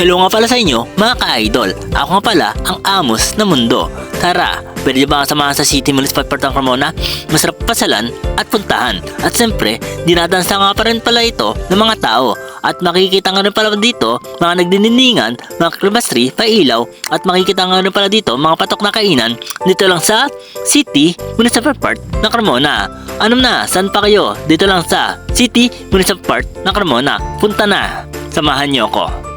Hello nga pala sa inyo mga ka-idol. Ako nga pala ang Amos na Mundo. Tara, pwede ba samahan sa City Municipal Park ng Carmona? Masarap pasalan at puntahan. At siyempre, dinadansa nga pa rin pala ito ng mga tao. At makikita nga rin pala dito mga nagdininingan, mga Christmas tree, pailaw. At makikita nga rin pala dito mga patok na kainan dito lang sa City Municipal Park ng Carmona. Ano na, saan pa kayo? Dito lang sa City Municipal Park ng Carmona. Punta na, samahan niyo ako.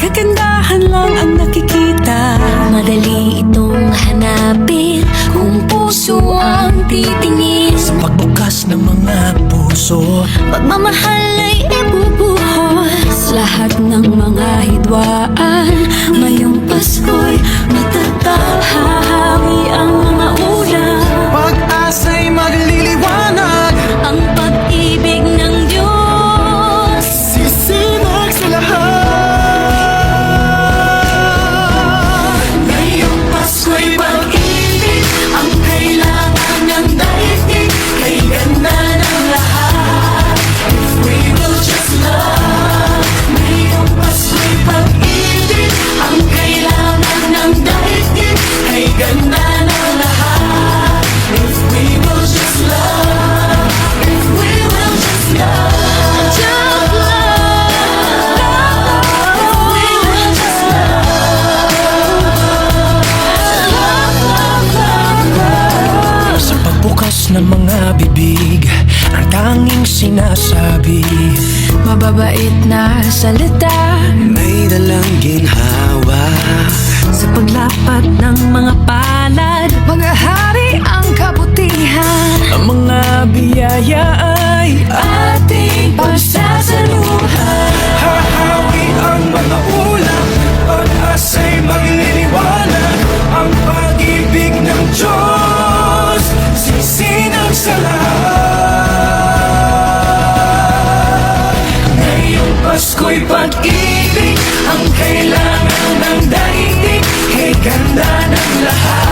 Kagandahan lang ang nakikita. Madali itong hanapin kung puso ang titingin. Sa pagbukas ng mga puso, Pagmamahal ay ibubuhos. Lahat ng mga hidwaan, ngayong Pasko'y matatag. Hahawi ang mga ulam, pag-asa'y magliliwanag. ang pag-ibig ng Diyos. Sisinag sa lahat. Ngayong Pasko'y pag-ibig ang kailangan ng daigdig. Kay ganda ng lahat, if we will just love. Ngayong Pasko'y pag-ibig ang kailangan ng daigdig. Kay ganda ng lahat, if we will just love. If we will just love. Just love. If we will just love. Sa pagbukas ng mga bibig, ang tanging sinasabi, Mababait na salita, may dalang ginhawa. sa paglapat ng mga palad, mga hari ang kabutihan. Ang mga biyaya ay Ating pagsasaluhan. hahawi ang mga ulam. Pag-asa'y magliliwanag. Ang pag-ibig ng Diyos sisinag sa lahat. Ngayong Pasko'y pag-ibig ang kailangan ng daigdig. Kay ganda ng lahat,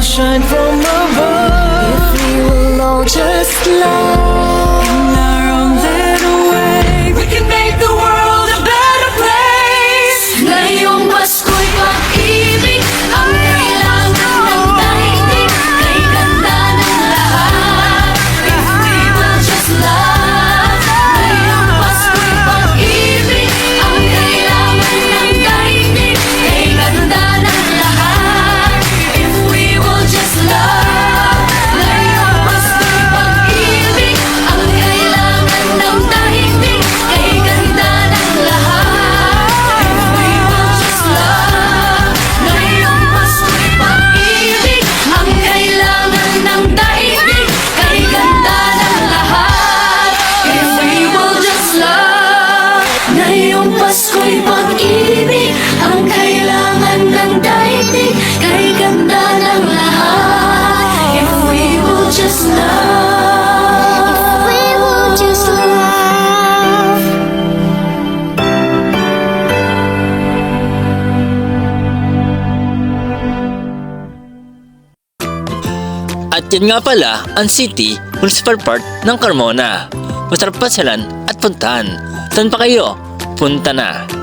will shine from above. We will all just love In our own little way, we can make the world a better place. Ngayong Pasko'y pag-ibig ang kailangan ng daigdig. Kay ganda ng lahat, if we will just love. Ngayong Pasko'y pag-ibig ang kailangan ng daigdig. Kay ganda ng lahat, if we will just love. Ngayong Pasko'y pag-ibig ang kailangan ng daigdig. Kay ganda ng lahat, if we will just love. Ngayong Pasko'y pag-ibig ang kailangan ng daigdig. Kay ganda ng lahat, if we will just love. Ngayong Pasko'y pag-ibig ang kailangan ng daigdig. Kay ganda ng lahat, if we will just love. If we will just love. At yan nga pala ang City Municipal Park ng Carmona. Masarap pasyalan at puntahan. Saan pa kayo? Punta na!